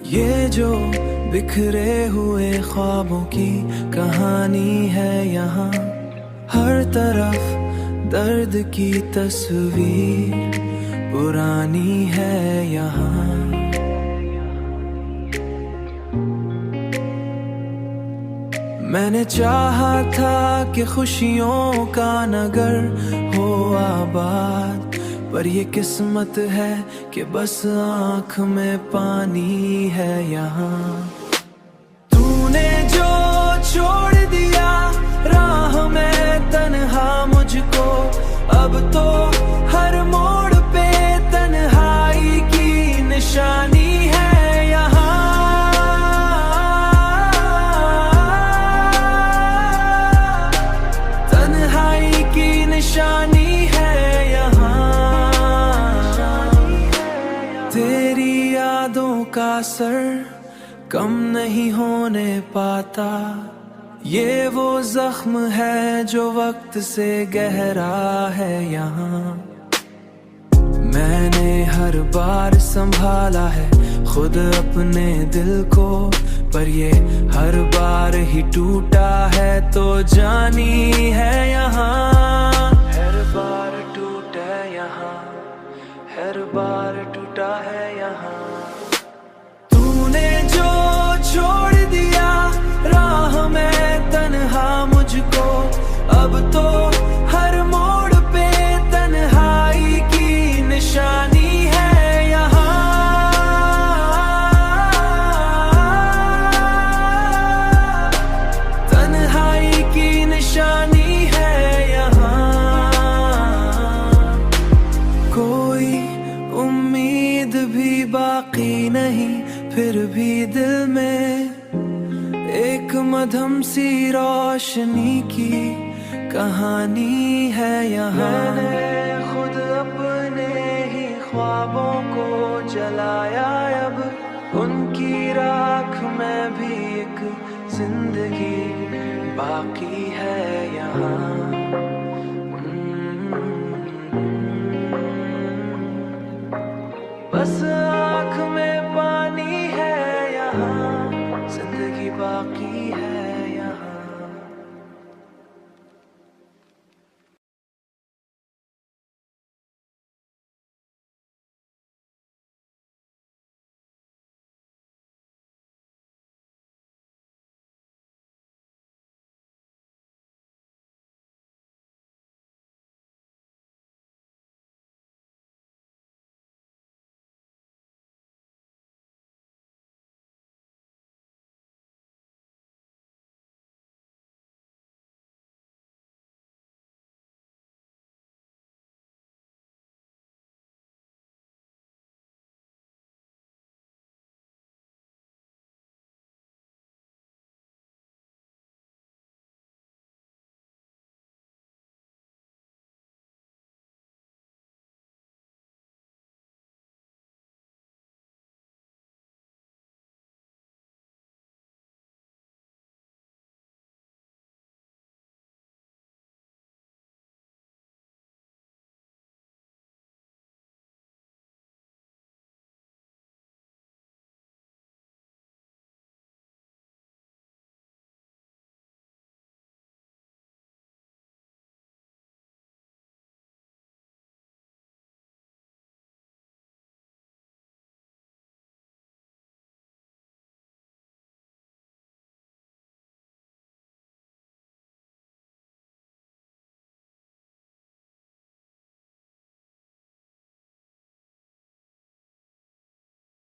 ये जो बिखरे हुए ख्वाबों की कहानी है यहाँ, हर तरफ दर्द की तस्वीर पुरानी है यहाँ। मैंने चाहा था कि खुशियों का नगर हो आबाद, पर ये किस्मत है कि बस आँख में पानी है यहाँ। तूने जो छोड़ दिया राह में तन्हा मुझको, अब तो हर मोड़ पे तन्हाई की निशानी है यहाँ। तन्हाई की निशानी है तेरी यादों का असर कम नहीं होने पाता, ये वो जख्म है जो वक्त से गहरा है यहाँ। मैंने हर बार संभाला है खुद अपने दिल को, पर ये हर बार ही टूटा है तो जानी है यहाँ। हर बार टूटा यहाँ, हर बार टूटा है यहाँ। तूने जो छोड़ दिया राह में तन्हा मुझको, अब तो हर मोड़ पे तन्हाई की निशानी है यहाँ। तन्हाई की निशानी है यहाँ। कोई उम्मीद भी बाकी नहीं, फिर भी दिल में एक मध्यम सी रोशनी की कहानी है यहाँ। मैंने खुद अपने ही ख्वाबों को जलाया, अब उनकी राख में भी एक जिंदगी बाकी है यहाँ। बस आँख में पानी है यहाँ, जिंदगी बाकी है।